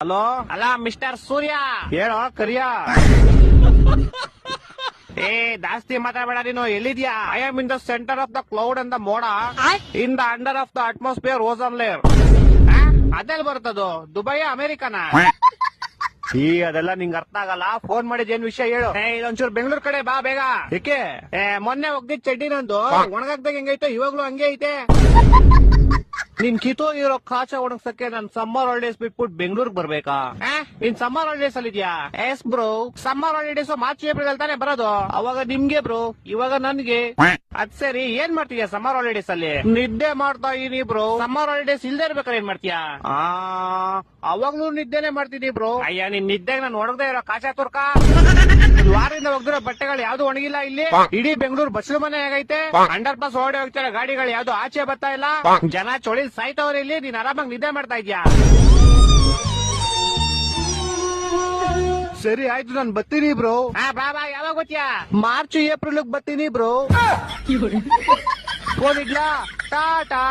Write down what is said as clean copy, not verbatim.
Hello, ಅಲ್ಲ mister ಸೂರ್ಯ, ಹೇಳೋ ಕರಿಯ. ಏ ಜಾಸ್ತಿ ಮಾತಾಡಬೇಡ. ನೀನು ಎಲ್ಲಿದ್ಯಾ? I am in the centre of the cloud and the ಮೋಡ, in the under of the atmosphere ozone layer. ಅದೆಲ್ಲ ಬರ್ತದು? ದುಬೈ ಅಮೆರಿಕನ? ಈ ಅದೆಲ್ಲ ನಿಂಗೆ ಅರ್ಥ ಆಗಲ್ಲ. ಫೋನ್ ಮಾಡಿದ್ ಏನ್ ವಿಷಯ ಹೇಳು. ಇದೊಂಚೂರು ಬೆಂಗಳೂರು ಕಡೆ ಬಾ ಬೇಗ. ಏಕೆ? ಮೊನ್ನೆ ಹೋಗ್ದಿದ್ ಚಡ್ಡಿ ನಂದು ಒಣಗಾಕ್ದಾಗ ಹೆಂಗೈತೆ ಇವಾಗ್ಲೂ ಹಂಗೆ ಐತೆ. ನಿನ್ ಕಿತೋ ಇರೋ ಕಾಚ ಒಣಗ್ಸಕ್ಕೆ ನಾನ್ ಸಮ್ಮರ್ ಹಾಲಿಡೇಸ್ ಬಿಟ್ಬಿಟ್ಟು ಬೆಂಗಳೂರಿಗೆ ಬರ್ಬೇಕಾ? ನೀನ್ ಸಮ್ಮರ್ ಹಾಲಿಡೇಸ್ ಅಲ್ಲಿ ಇದ್ಯಾ? S bro. Summer holidays March April ಅಲ್ಲಿ ತಾನೇ ಬರೋದು. ಅವಾಗ ನಿಮ್ಗೆ ಬ್ರೋ, ಇವಾಗ ನನ್ಗೆ. ಅದ್ ಸರಿ, ಏನ್ ಮಾಡ್ತೀಯ ಸಮ್ಮರ್ ಹಾಲಿಡೇಸ್ ಅಲ್ಲಿ? ನಿದ್ದೆ ಮಾಡ್ತಾ ಇದೀನಿ ಬ್ರೋ. ಸಮ್ಮರ್ ಹಾಲಿಡೇಸ್ ಇಲ್ದೇ ಇರ್ಬೇಕಾದ್ರೆ ಏನ್ ಮಾಡ್ತೀಯಾ? ಅವಾಗ್ಲೂ ನಿದ್ದೆನೆ ಮಾಡ್ತಿದೀನಿ ಬ್ರೋ. ಅಯ್ಯ, ನಿನ್ ನಿದ್ದೆಗೆ ನಾನು ಒಣಗದೆ ಇರೋ ಕಾಚಾ ತುರ್ಕ. ವಾರದಿಂದ ಒಗ್ದಿರೋ ಬಟ್ಟೆಗಳು ಯಾವ್ದು ಒಣಗಿಲ್ಲ ಇಲ್ಲಿ. ಇಡೀ ಬೆಂಗಳೂರು ಬಸ್ಲು ಮನೆ ಆಗೈತೆ. ಅಂಡರ್ ಪಾಸ್ ಓಡಿ ಹೋಗ್ತಾರೆ ಗಾಡಿಗಳು, ಯಾವ್ದು ಆಚೆ ಬರ್ತಾ ಇಲ್ಲ. ಜನ ಚೊಳಿ ಸಾಯ್ತವ್ರೆ ಇಲ್ಲಿ. ನೀನ್ ಆರಾಮಾಗಿ ನಿದ್ದೆ ಮಾಡ್ತಾ ಇದ್ಯಾ? ಸರಿ ಆಯ್ತು, ನಾನ್ ಬರ್ತೀನಿ ಬ್ರೋ. ಬಾ ಬಾ. ಯಾವಾಗ ಗೊತ್ತೀಯಾ? ಮಾರ್ಚ್ ಏಪ್ರಿಲ್ ಬರ್ತೀನಿ ಬ್ರೋ. ಫೋನ್ ಇಡ್ಲಾ? ಟಾಟಾ.